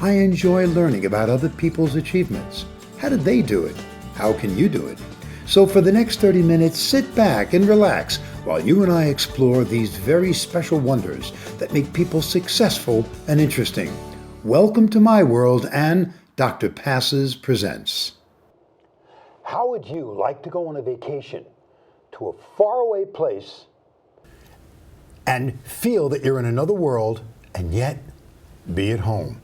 I enjoy learning about other people's achievements. How did they do it? How can you do it? So for the next 30 minutes, sit back and relax while you and I explore these very special wonders that make people successful and interesting. Welcome to my world, and Dr. Passes presents. How would you like to go on a vacation to a faraway place and feel that you're in another world and yet be at home?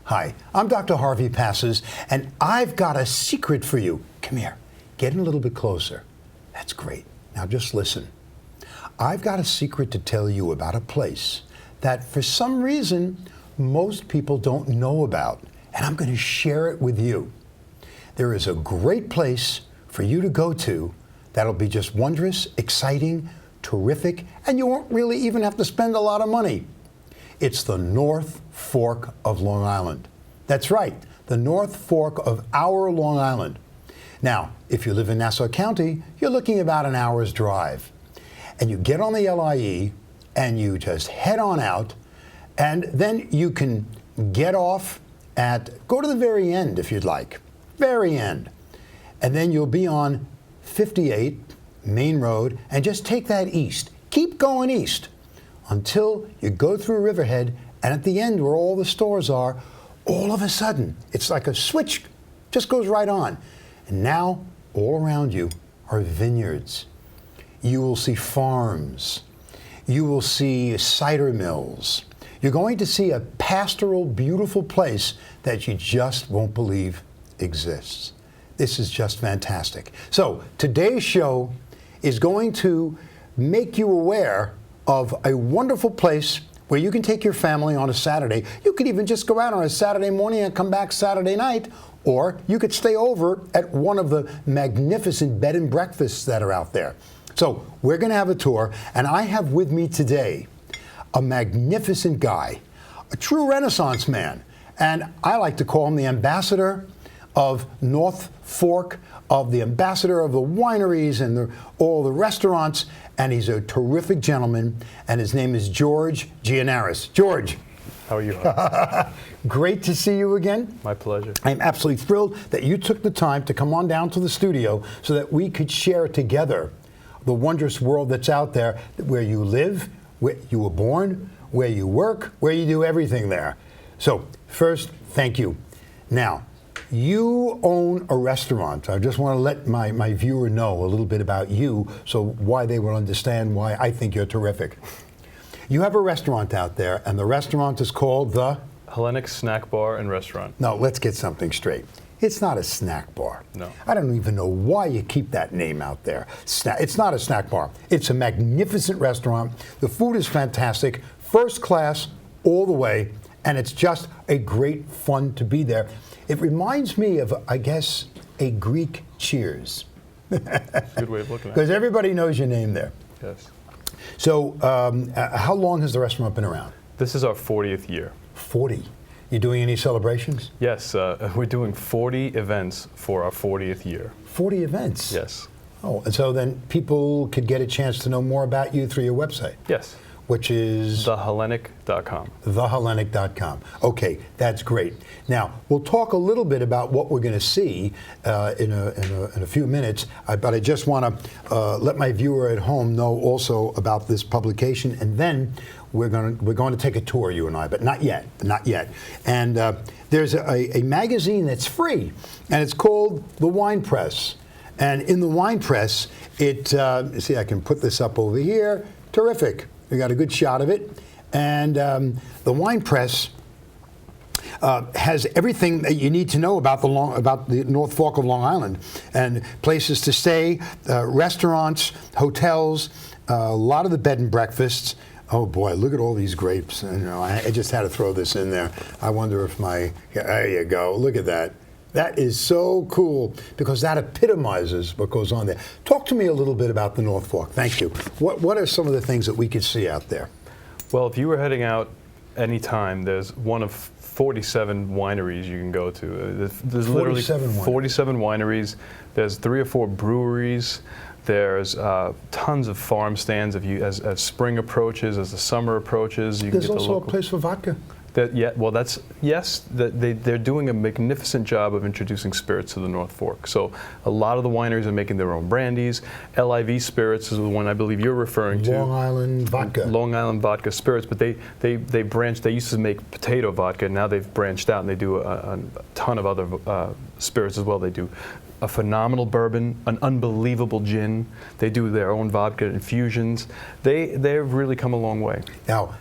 Hi, I'm Dr. Harvey Passes, and I've got a secret for you. Come here, get in a little bit closer. That's great. Now just listen. I've got a secret to tell you about a place that for some reason most people don't know about, and I'm going to share it with you. There is a great place for you to go to that'll be just wondrous, exciting, terrific, and you won't really even have to spend a lot of money. It's the North Fork of Long Island. That's right, the North Fork of our Long Island. Now, if you live in Nassau County, you're looking about an hour's drive. And you get on the LIE and you just head on out, and then you can get off go to the very end if you'd like, very end. And then you'll be on 58 Main Road and just take that east. Keep going east until you go through Riverhead, and at the end where all the stores are, all of a sudden, it's like a switch, just goes right on. And now all around you are vineyards. You will see farms. You will see cider mills. You're going to see a pastoral, beautiful place that you just won't believe exists. This is just fantastic. So today's show is going to make you aware of a wonderful place where you can take your family on a Saturday. You could even just go out on a Saturday morning and come back Saturday night, or you could stay over at one of the magnificent bed and breakfasts that are out there. So we're going to have a tour, and I have with me today a magnificent guy, a true Renaissance man, and I like to call him the ambassador of North Fork, of the ambassador of the wineries and all the restaurants, and he's a terrific gentleman, and his name is George Gianaris. George. How are you? Great to see you again. My pleasure. I'm absolutely thrilled that you took the time to come on down to the studio so that we could share together the wondrous world that's out there, where you live, where you were born, where you work, where you do everything there. So first, thank you. Now, you own a restaurant. I just want to let my viewer know a little bit about you, so why they will understand why I think you're terrific. You have a restaurant out there, and the restaurant is called the Hellenic Snack Bar and Restaurant. No, let's get something straight. It's not a snack bar. No. I don't even know why you keep that name out there. It's not a snack bar. It's a magnificent restaurant. The food is fantastic, first class all the way, and it's just a great fun to be there. It reminds me of, I guess, a Greek Cheers. Good way of looking at it. Because everybody knows your name there. Yes. So how long has the restaurant been around? This is our 40th year. 40. You doing any celebrations? Yes, we're doing 40 events for our 40th year. 40 events? Yes. Oh, and so then people could get a chance to know more about you through your website? Yes. Which is? thehellenic.com. Thehellenic.com. Okay, that's great. Now, we'll talk a little bit about what we're going to see in a few minutes, but I just want to let my viewer at home know also about this publication, and then we're going to take a tour, you and I, but not yet, not yet. And there's a magazine that's free, and it's called The Wine Press. And in The Wine Press, see, I can put this up over here. Terrific. We got a good shot of it. And the Wine Press has everything that you need to know about the North Fork of Long Island, and places to stay, restaurants, hotels, a lot of the bed and breakfasts. Oh boy, look at all these grapes. You know, I just had to throw this in there. I wonder if there you go, look at that. That is so cool, because that epitomizes what goes on there. Talk to me a little bit about the North Fork. Thank you. What are some of the things that we could see out there? Well, if you were heading out anytime, there's one of 47 wineries you can go to. There's literally 47 wineries. There's 3 or 4 breweries. There's tons of farm stands. As spring approaches, as the summer approaches, you There's can get also a place for vodka. They're doing a magnificent job of introducing spirits to the North Fork. So a lot of the wineries are making their own brandies. LIV Spirits is the one I believe you're referring to. Long Island Vodka. Long Island Vodka Spirits, but they branched. They used to make potato vodka. Now they've branched out and they do a ton of other spirits as well. They do a phenomenal bourbon, an unbelievable gin. They do their own vodka infusions. They've really come a long way. Now,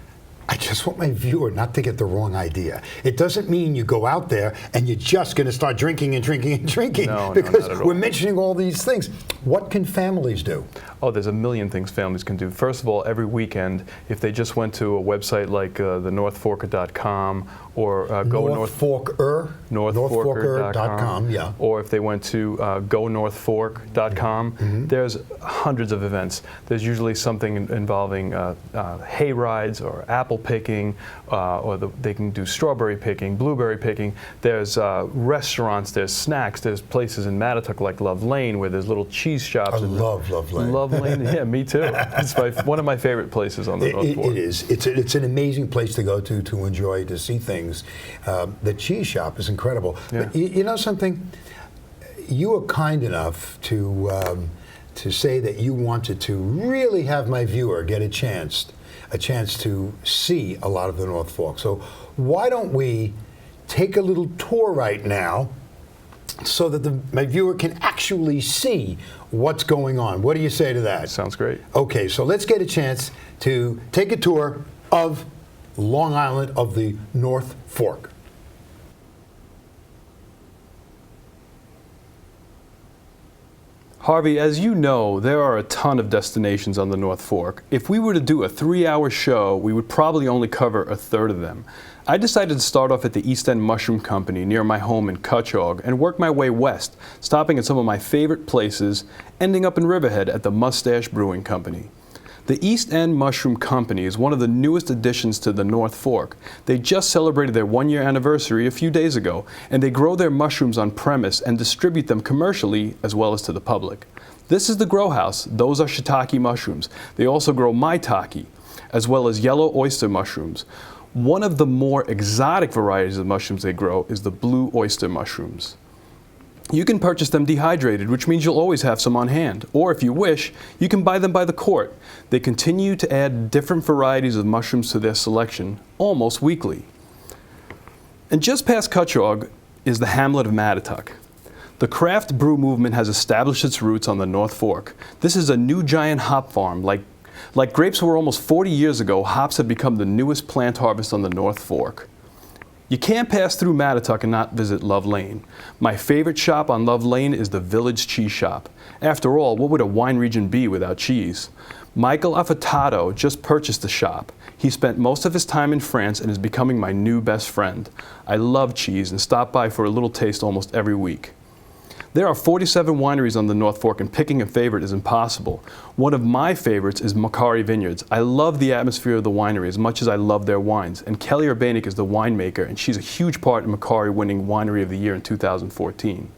I just want my viewer not to get the wrong idea. It doesn't mean you go out there and you're just going to start drinking and drinking and drinking, because we're mentioning all these things. What can families do? Oh, there's a million things families can do. First of all, every weekend, if they just went to a website like thenorthforker.com or Northforker.com, yeah. Or if they went to gonorthfork.com, there's hundreds of events. There's usually something involving hay rides or apple picking, or they can do strawberry picking, blueberry picking. There's restaurants, there's snacks, there's places in Mattituck like Love Lane where there's little cheese shops. I love Love Lane. Love Lane, yeah, me too. It's one of my favorite places on the North Fork. It is. It's an amazing place to go to enjoy, to see things. The cheese shop is incredible. Yeah. But you know something? You were kind enough to say that you wanted to really have my viewer get a chance to see a lot of the North Fork. So why don't we take a little tour right now so that my viewer can actually see what's going on. What do you say to that? Sounds great. Okay, so let's get a chance to take a tour of Long Island, of the North Fork. Harvey, as you know, there are a ton of destinations on the North Fork. If we were to do a 3-hour show, we would probably only cover a third of them. I decided to start off at the East End Mushroom Company near my home in Cutchogue and work my way west, stopping at some of my favorite places, ending up in Riverhead at the Mustache Brewing Company. The East End Mushroom Company is one of the newest additions to the North Fork. They just celebrated their 1-year anniversary a few days ago, and they grow their mushrooms on premise and distribute them commercially as well as to the public. This is the grow house. Those are shiitake mushrooms. They also grow maitake, as well as yellow oyster mushrooms. One of the more exotic varieties of mushrooms they grow is the blue oyster mushrooms. You can purchase them dehydrated, which means you'll always have some on hand. Or if you wish, you can buy them by the quart. They continue to add different varieties of mushrooms to their selection almost weekly. And just past Cutchogue is the hamlet of Mattituck. The craft brew movement has established its roots on the North Fork. This is a new giant hop farm. Like grapes were almost 40 years ago, hops have become the newest plant harvest on the North Fork. You can't pass through Mattituck and not visit Love Lane. My favorite shop on Love Lane is the Village Cheese Shop. After all, what would a wine region be without cheese? Michael Affatato just purchased the shop. He spent most of his time in France and is becoming my new best friend. I love cheese and stop by for a little taste almost every week. There are 47 wineries on the North Fork, and picking a favorite is impossible. One of my favorites is Macari Vineyards. I love the atmosphere of the winery as much as I love their wines, and Kelly Urbaniak is the winemaker, and she's a huge part in Macari winning Winery of the Year in 2014.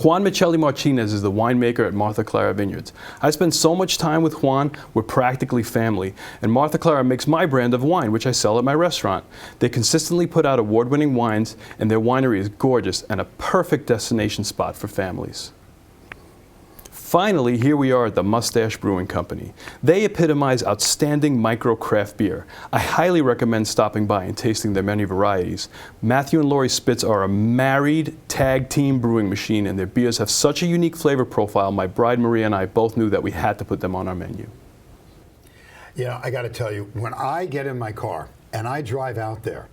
Juan Micheli Martinez is the winemaker at Martha Clara Vineyards. I spend so much time with Juan, we're practically family, and Martha Clara makes my brand of wine, which I sell at my restaurant. They consistently put out award-winning wines, and their winery is gorgeous and a perfect destination spot for families. Finally, here we are at the Mustache Brewing Company. They epitomize outstanding micro craft beer. I highly recommend stopping by and tasting their many varieties. Matthew and Lori Spitz are a married tag team brewing machine, and their beers have such a unique flavor profile. My bride Maria and I both knew that we had to put them on our menu. Yeah, I got to tell you, when I get in my car and I drive out there,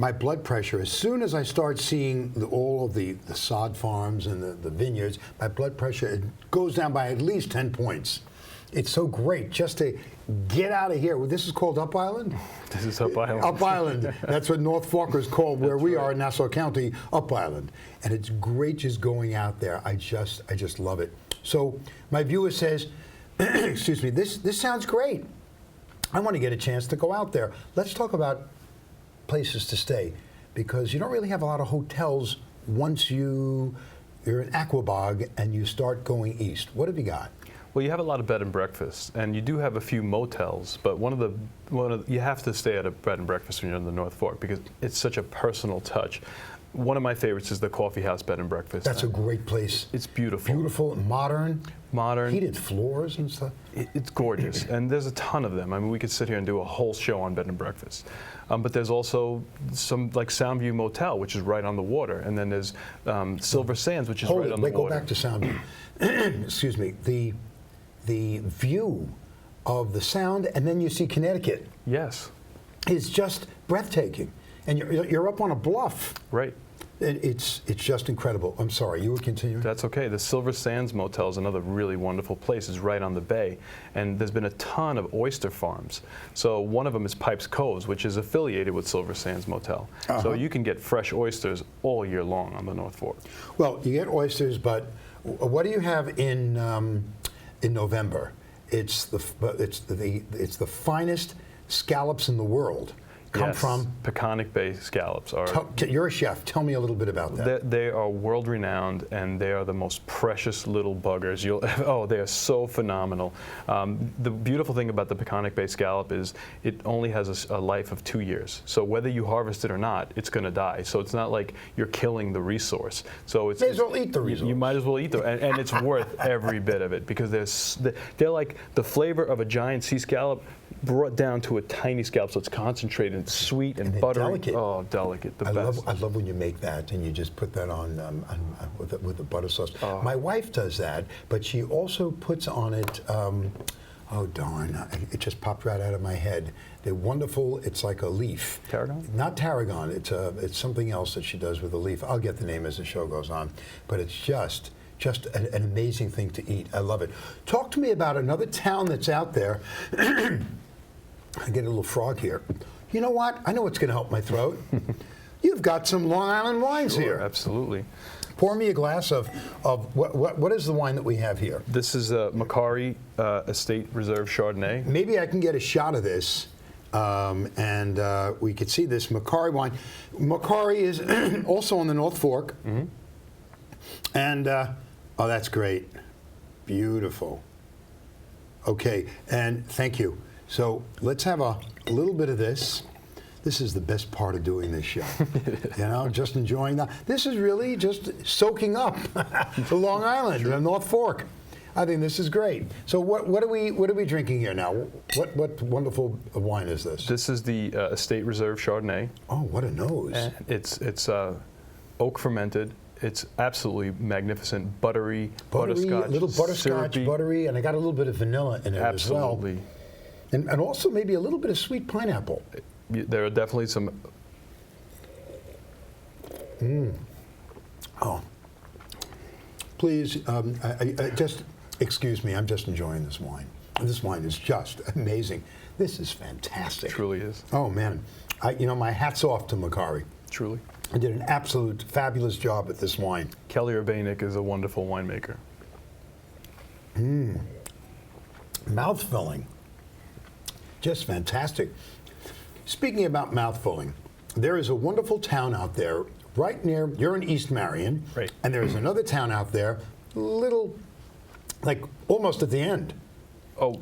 my blood pressure, as soon as I start seeing all of the sod farms and the vineyards, my blood pressure goes down by at least 10 points. It's so great just to get out of here. This is called Up Island? This is Up Island. Up Island. That's what North Fork is called, where we are in Nassau County, Up Island. And it's great just going out there. I just love it. So my viewer says, excuse me, this sounds great. I want to get a chance to go out there. Let's talk about places to stay, because you don't really have a lot of hotels once you're in Aquabog and you start going east. What have you got? Well, you have a lot of bed and breakfasts, and you do have a few motels, but you have to stay at a bed and breakfast when you're in the North Fork because it's such a personal touch. One of my favorites is the Coffee House Bed and Breakfast. That's a great place. It's beautiful. Beautiful, modern. Modern. Heated floors and stuff. It's gorgeous, and there's a ton of them. I mean, we could sit here and do a whole show on bed and breakfast. But there's also some like Soundview Motel, which is right on the water, and then there's Silver Sands, which is right on the water. Go back to Soundview. Excuse me. The view of the Sound, and then you see Connecticut. Yes. Is just breathtaking, and you're up on a bluff. Right. It's just incredible. I'm sorry, you were continuing? That's okay. The Silver Sands Motel is another really wonderful place. It's right on the bay, and there's been a ton of oyster farms. So one of them is Pipes Coves, which is affiliated with Silver Sands Motel. So you can get fresh oysters all year long on the North Fork. Well, you get oysters, but what do you have in November? It's the finest scallops in the world. Come from Peconic Bay scallops. You're a chef. Tell me a little bit about that. They are world renowned, and they are the most precious little buggers. They are so phenomenal. The beautiful thing about the Peconic Bay scallop is it only has a life of 2 years. So whether you harvest it or not, it's going to die. So it's not like you're killing the resource. So it's may as well eat the resource. You might as well eat them, and it's worth every bit of it because they're like the flavor of a giant sea scallop brought down to a tiny scallop, so it's concentrated, it's sweet and buttery. Delicate. Oh, delicate, the best. I love when you make that and you just put that on with the butter sauce. Oh. My wife does that, but she also puts on it. Oh darn! It just popped right out of my head. They're wonderful. It's like a leaf. Tarragon? Not tarragon. It's something else that she does with a leaf. I'll get the name as the show goes on, but it's just an amazing thing to eat. I love it. Talk to me about another town that's out there. I get a little frog here. You know what? I know what's going to help my throat. You've got some Long Island wines here. Absolutely. Pour me a glass of what is the wine that we have here? This is a Macari Estate Reserve Chardonnay. Maybe I can get a shot of this, and we could see this Macari wine. Macari is also on the North Fork, and oh, that's great, beautiful. Okay, and thank you. So let's have a little bit of this. This is the best part of doing this show. You know, just enjoying that. This is really just soaking up the Long Island, the North Fork. I think this is great. So what are we drinking here now? What wonderful wine is this? This is the Estate Reserve Chardonnay. Oh, what a nose! And it's oak fermented. It's absolutely magnificent, buttery, butterscotch, a little butterscotch, syrupy. buttery, and I got a little bit of vanilla in it as well. Absolutely. And also maybe a little bit of sweet pineapple. There are definitely some. Oh, please, I just excuse me. I'm just enjoying this wine. This wine is just amazing. This is fantastic. It truly is. Oh man, my hat's off to Macari. Truly. I did an absolute fabulous job at this wine. Kelly Urbaniak is a wonderful winemaker. Mouth-filling. Just fantastic. Speaking about mouth-filling, there is a wonderful town out there right near, you're in East Marion, right. And there's another town out there, little, like almost at the end. Oh,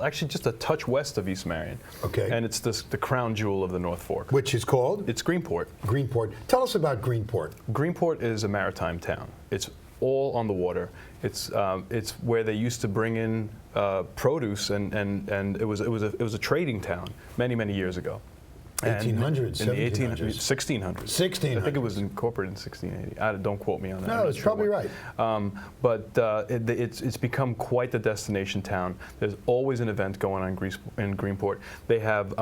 actually just a touch west of East Marion. Okay. And it's the crown jewel of the North Fork. Which is called? It's Greenport. Greenport. Tell us about Greenport. Greenport is a maritime town. It's all on the water. It's where they used to bring in produce, and it was a trading town many years ago. 1800s, in the 1600s. 1600s. I think it was incorporated in 1680. Don't quote me on that. No, it's probably right. But it's become quite the destination town. There's always an event going on in Greenport. They have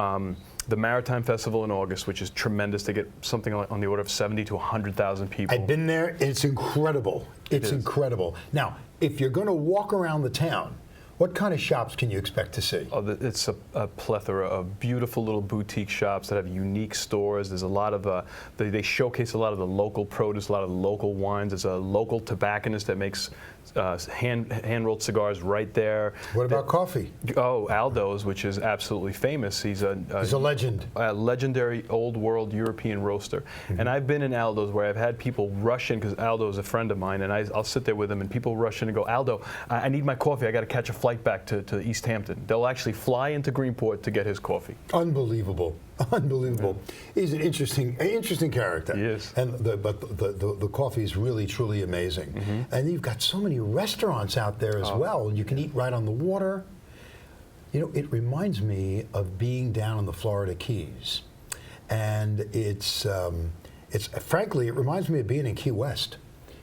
the Maritime Festival in August, which is tremendous. They get something like on the order of 70 to 100,000 people. I've been there. It's incredible. It's incredible. Now, if you're going to walk around the town, what kind of shops can you expect to see? Oh, it's a plethora of beautiful little boutique shops that have unique stores. There's a lot of, they showcase a lot of the local produce, a lot of the local wines. There's a local tobacconist that makes hand-rolled cigars right there. What about coffee? Oh, Aldo's, which is absolutely famous. He's a legend. A legendary old world European roaster. And I've been in Aldo's where I've had people rush in, because Aldo is a friend of mine, and I'll sit there with them, and people rush in and go, Aldo, I need my coffee. I got to catch a flight back to East Hampton. They'll actually fly into Greenport to get his coffee. Unbelievable. Unbelievable. Yeah. He's an interesting character. He is. And the coffee is really, truly amazing. And you've got so many restaurants out there as well. You can eat right on the water. You know, it reminds me of being down in the Florida Keys. And it's frankly, it reminds me of being in Key West.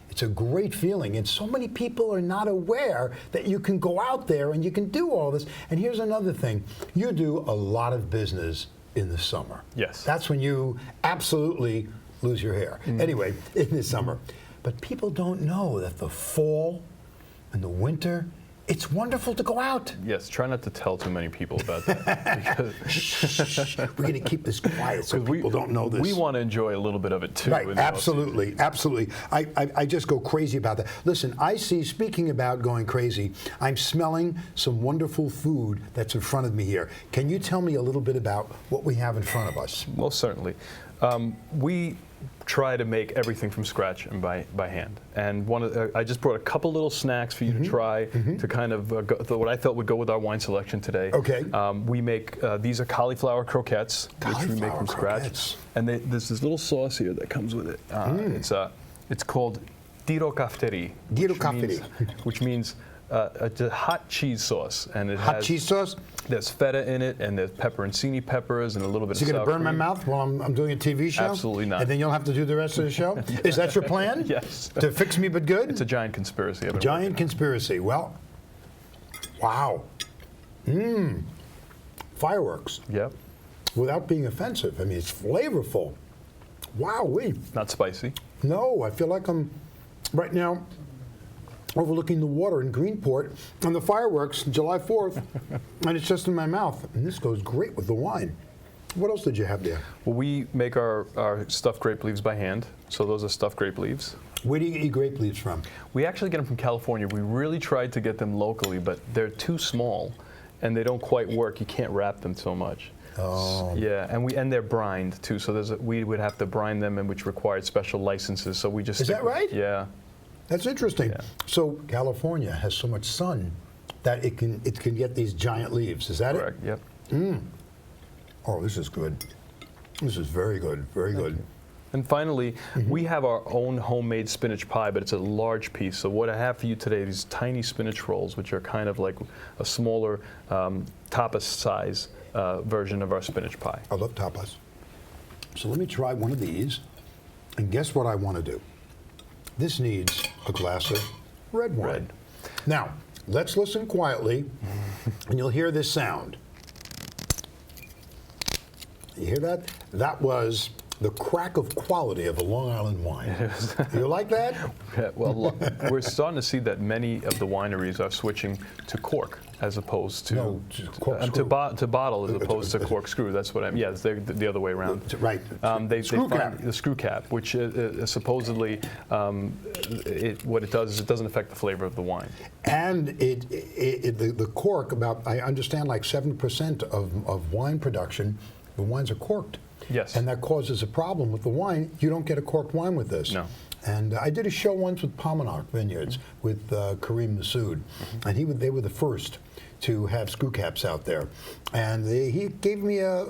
It's a great feeling, and so many people are not aware that you can go out there and you can do all this. And here's another thing. You do a lot of business in the summer. Yes. That's when you absolutely lose your hair. Anyway, in the summer. But people don't know that the fall and the winter, it's wonderful to go out. Yes, try not to tell too many people about that. Shh, we're going to keep this quiet so people don't know this. We want to enjoy a little bit of it too. Right, absolutely, absolutely. I just go crazy about that. Listen, speaking about going crazy, I'm smelling some wonderful food that's in front of me here. Can you tell me a little bit about what we have in front of us? Most certainly. We try to make everything from scratch and by hand. And I just brought a couple little snacks for you to try to kind of what I felt would go with our wine selection today. Okay. We make these are cauliflower croquettes, which we make from scratch. And there's this little sauce here that comes with it. It's called Diro Kafteri, which means it's a hot cheese sauce, and it has cheese sauce. There's feta in it, and there's pepperoncini peppers, and a little bit of sour cream. Is it going to burn my mouth while I'm doing a TV show? Absolutely not. And then you'll have to do the rest of the show? Is that your plan? Yes. To fix me but good? It's a giant conspiracy. Giant conspiracy. Well, wow. Fireworks. Yep. Without being offensive. I mean, it's flavorful. Wow-wee. Not spicy. No, I feel like I'm right now overlooking the water in Greenport and the fireworks July 4th, and it's just in my mouth. And this goes great with the wine. What else did you have there? Well, we make our stuffed grape leaves by hand. So those are stuffed grape leaves. Where do you get your grape leaves from? We actually get them from California. We really tried to get them locally, but they're too small, and they don't quite work. You can't wrap them so much. Oh. Yeah, and they're brined too. So we would have to brine them, and which required special licenses. So we just Is that right? Yeah. That's interesting. Yeah. So California has so much sun that it can get these giant leaves. Is that Correct. it? Yep. Oh, this is good. This is very good. Very good. And finally, we have our own homemade spinach pie, but it's a large piece. So what I have for you today, these tiny spinach rolls, which are kind of like a smaller tapas size version of our spinach pie. I love tapas. So let me try one of these, and guess what I want to do? This needs a glass of red wine. Now, let's listen quietly, and you'll hear this sound. You hear that? That was the crack of quality of a Long Island wine. You like that? Yeah, well, we're starting to see that many of the wineries are switching to cork as opposed to to bottle as opposed to corkscrew. That's what Yeah, it's the other way around. Right. They find the screw cap, which supposedly what it does is it doesn't affect the flavor of the wine. And the cork, I understand like 7% of wine production, the wines are corked. Yes. And that causes a problem with the wine. You don't get a corked wine with this. No. And I did a show once with Palmanock Vineyards with Kareem Massoud, and they were the first to have screw caps out there. And he gave me a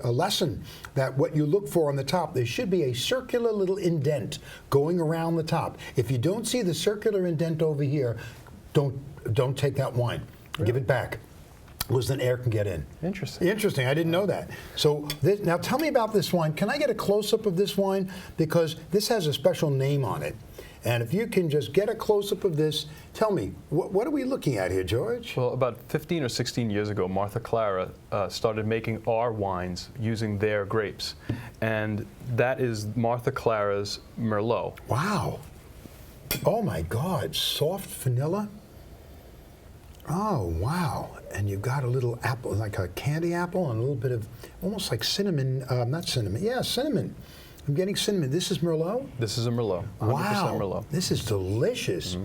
lesson that what you look for on the top, there should be a circular little indent going around the top. If you don't see the circular indent over here, don't take that wine. Really? Give it back. Was then air can get in. Interesting. Interesting. I didn't know that. So now tell me about this wine. Can I get a close-up of this wine? Because this has a special name on it. And if you can just get a close-up of this, tell me, what are we looking at here, George? Well, about 15 or 16 years ago, Martha Clara started making our wines using their grapes. And that is Martha Clara's Merlot. Wow. Oh, my God. Soft vanilla? Oh, wow. And you've got a little apple, like a candy apple, and a little bit of almost like cinnamon, not cinnamon, yeah, cinnamon. I'm getting cinnamon. This is Merlot? This is a Merlot, 100% wow. Merlot. This is delicious.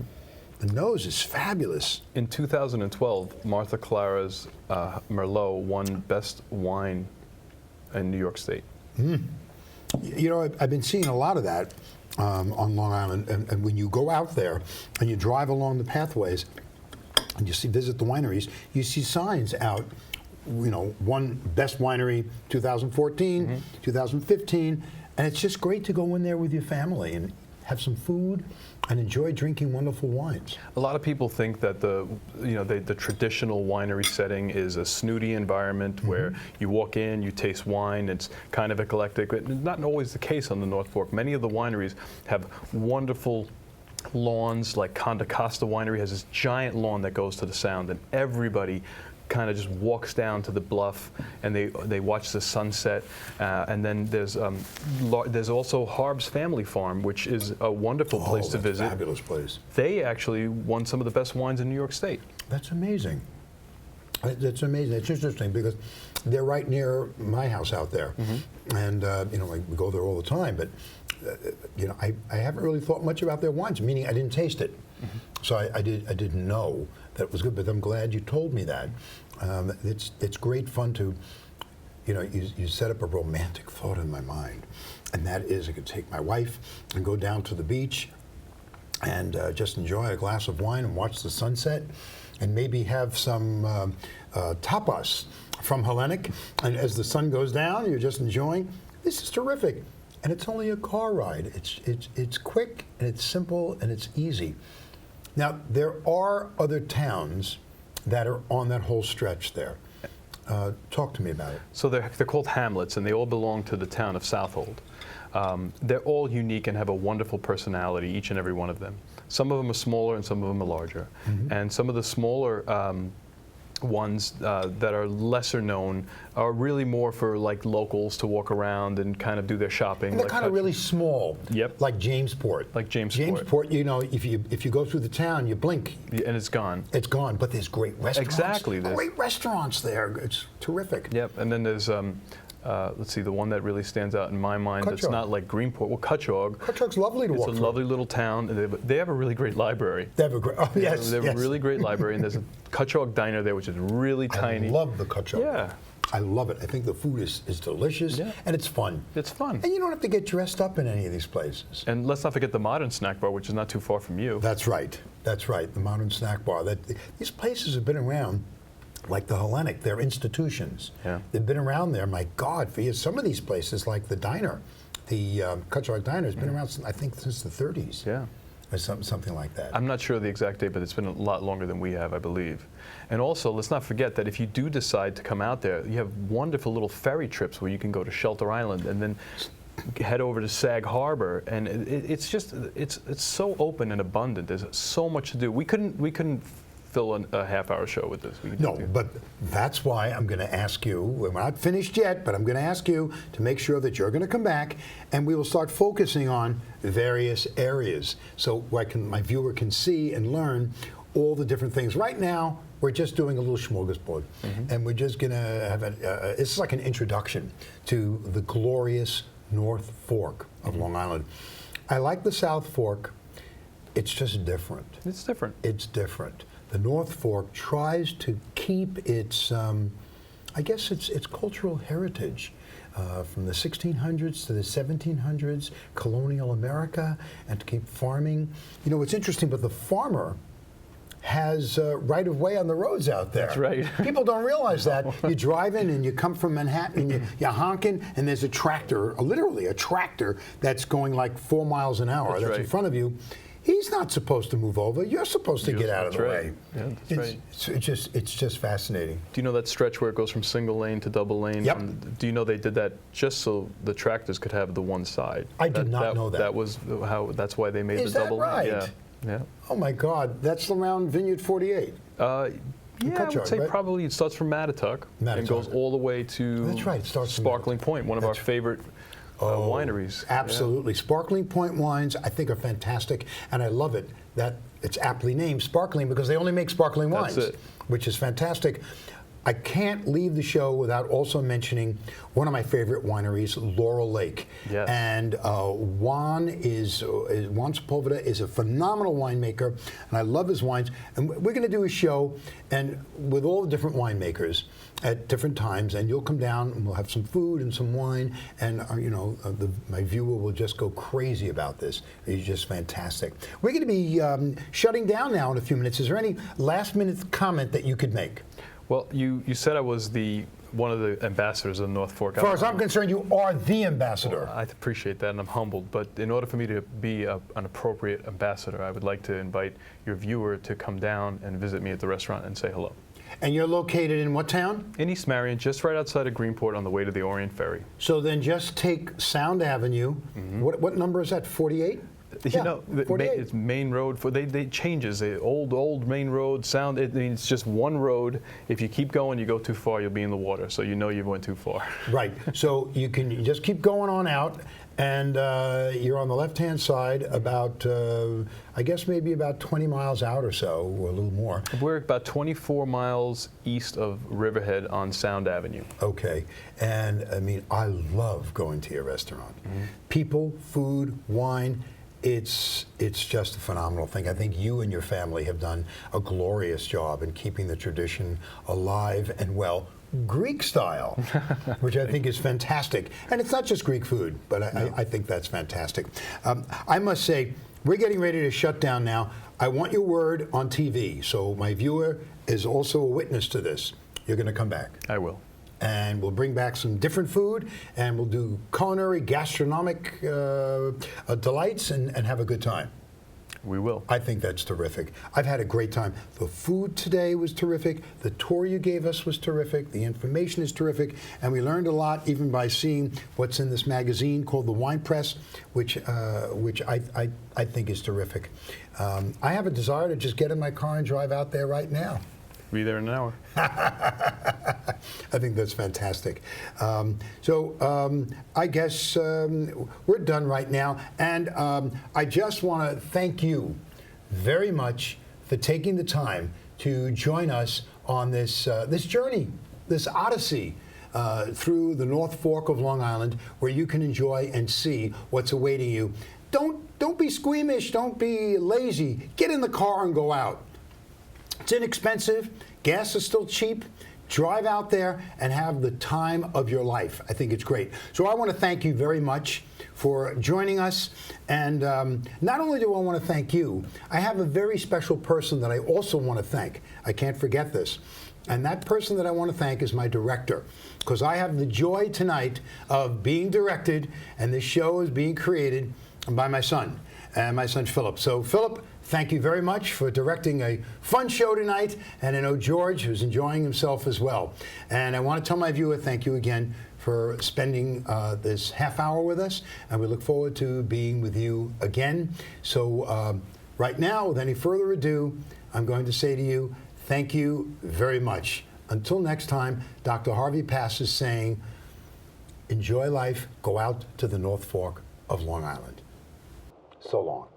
The nose is fabulous. In 2012, Martha Clara's Merlot won Best Wine in New York State. You know, I've been seeing a lot of that on Long Island, and when you go out there and you drive along the pathways and you visit the wineries, you see signs out, you know, one Best Winery 2014, 2015, and it's just great to go in there with your family and have some food and enjoy drinking wonderful wines. A lot of people think that the traditional winery setting is a snooty environment where you walk in, you taste wine, it's kind of eclectic. But not always the case on the North Fork. Many of the wineries have wonderful lawns, like Conda Costa Winery has this giant lawn that goes to the Sound, and everybody kind of just walks down to the bluff and they watch the sunset. And then there's also Harb's Family Farm, which is a wonderful place to visit. Fabulous place. They actually won some of the best wines in New York State. That's amazing. That's amazing. It's interesting because they're right near my house out there, and you know, we go there all the time. But you know, I haven't really thought much about their wines. Meaning, I didn't taste it, so I didn't know that it was good. But I'm glad you told me that. It's great fun to, you know, you set up a romantic thought in my mind, and that is I could take my wife and go down to the beach and just enjoy a glass of wine and watch the sunset, and maybe have some tapas from Hellenic. And as the sun goes down, you're just enjoying. This is terrific, and it's only a car ride. It's quick and it's simple and it's easy. Now there are other towns that are on that whole stretch there. Talk to me about it. So they're called hamlets, and they all belong to the town of Southold. They're all unique and have a wonderful personality, each and every one of them. Some of them are smaller and some of them are larger. And some of the smaller ones that are lesser known are really more for like locals to walk around and kind of do their shopping. And they're kind of really small. Yep. Like Jamesport. Like Jamesport. Jamesport, you know, if you go through the town, you blink. And it's gone. It's gone, but there's great restaurants. Exactly. Great restaurants there. It's terrific. Yep, and then there's let's see, the one that really stands out in my mind that's not like Greenport. Well, Cutchogue. Cutchogue's lovely to walk through. It's a lovely little town. And they have a really great library. They have a great, they have a really great library, and there's a Cutchogue diner there, which is really tiny. I love the Cutchogue. Yeah. I love it. I think the food is delicious, and it's fun. It's fun. And you don't have to get dressed up in any of these places. And let's not forget the Modern Snack Bar, which is not too far from you. That's right. That's right. The Modern Snack Bar. These places have been around. Like the Hellenic, they're institutions. Yeah. They've been around there, my God, for years. Some of these places, like the diner, the Cutchogue Diner, has been around, I think, since the 30s. Yeah. Or something like that. I'm not sure of the exact date, but it's been a lot longer than we have, I believe. And also, let's not forget that if you do decide to come out there, you have wonderful little ferry trips where you can go to Shelter Island and then head over to Sag Harbor, and it's just it's so open and abundant. There's so much to do. We couldn't fill a half-hour show with this. No, but that's why I'm going to ask you, we're not finished yet, but I'm going to ask you to make sure that you're going to come back and we will start focusing on various areas so my viewer can see and learn all the different things. Right now, we're just doing a little smorgasbord, and we're just going to have it's like an introduction to the glorious North Fork of Long Island. I like the South Fork. It's just different. It's different. It's different. The North Fork tries to keep its, I guess its cultural heritage from the 1600s to the 1700s, colonial America, and to keep farming. You know, it's interesting, but the farmer has right of way on the roads out there. That's right. People don't realize that. You drive in and you come from Manhattan and you're honking, and there's a tractor, literally a tractor, that's going like 4 miles an hour. That's right. in front of you. He's not supposed to move over. You're supposed to get out of the way. Yeah, that's right. It's just fascinating. Do you know that stretch where it goes from single lane to double lane? Yep. Do you know they did that just so the tractors could have the one side? I did not know that. That was that's why they made Is the that double right? lane. Yeah. Oh my God, that's around Vineyard 48. Yeah, I would say right? probably it starts from Mattatuck and goes all the way to That's right, it starts from Sparkling Point, one of our favorite wineries. Absolutely. Yeah. Sparkling Point wines, I think, are fantastic, and I love it that it's aptly named Sparkling because they only make sparkling wines, That's it. which is fantastic. I can't leave the show without also mentioning one of my favorite wineries, Laurel Lake. Yes. And Juan Sepulveda is a phenomenal winemaker, and I love his wines. And we're going to do a show and with all the different winemakers at different times, and you'll come down and we'll have some food and some wine, and my viewer will just go crazy about this. He's just fantastic. We're going to be shutting down now in a few minutes. Is there any last-minute comment that you could make? Well, you said I was one of the ambassadors of the North Fork. As far as I'm concerned, you are the ambassador. Well, I appreciate that, and I'm humbled. But in order for me to be an appropriate ambassador, I would like to invite your viewer to come down and visit me at the restaurant and say hello. And you're located in what town? In East Marion, just right outside of Greenport on the way to the Orient Ferry. So then just take Sound Avenue. What number is that, 48? You know, it's main road. They changes. The old main road, Sound, it's just one road. If you keep going, you go too far, you'll be in the water. So you know you went too far. Right. So you can just keep going on out, and you're on the left-hand side about, I guess maybe about 20 miles out or so, or a little more. We're about 24 miles east of Riverhead on Sound Avenue. Okay. And, I mean, I love going to your restaurant. People, food, wine. It's just a phenomenal thing. I think you and your family have done a glorious job in keeping the tradition alive and well, Greek style, which I think is fantastic. And it's not just Greek food, but I think that's fantastic. I must say, we're getting ready to shut down now. I want your word on TV, so my viewer is also a witness to this. You're going to come back. I will. And we'll bring back some different food, and we'll do culinary, gastronomic delights, and have a good time. We will. I think that's terrific. I've had a great time. The food today was terrific. The tour you gave us was terrific. The information is terrific. And we learned a lot even by seeing what's in this magazine called The Wine Press, which I think is terrific. I have a desire to just get in my car and drive out there right now. Be there in an hour. I think that's fantastic. I guess we're done right now. And I just want to thank you very much for taking the time to join us on this journey, this odyssey through the North Fork of Long Island, where you can enjoy and see what's awaiting you. Don't be squeamish. Don't be lazy. Get in the car and go out. It's inexpensive. Gas is still cheap. Drive out there and have the time of your life. I think it's great. So I want to thank you very much for joining us. And not only do I want to thank you, I have a very special person that I also want to thank. I can't forget this. And that person that I want to thank is my director, because I have the joy tonight of being directed, and this show is being created by my son, and my son Philip. So Philip, thank you very much for directing a fun show tonight, and I know George, who's enjoying himself as well. And I want to tell my viewer, thank you again for spending this half hour with us, and we look forward to being with you again. So right now, with any further ado, I'm going to say to you, thank you very much. Until next time, Dr. Harvey passes saying, enjoy life, go out to the North Fork of Long Island. So long.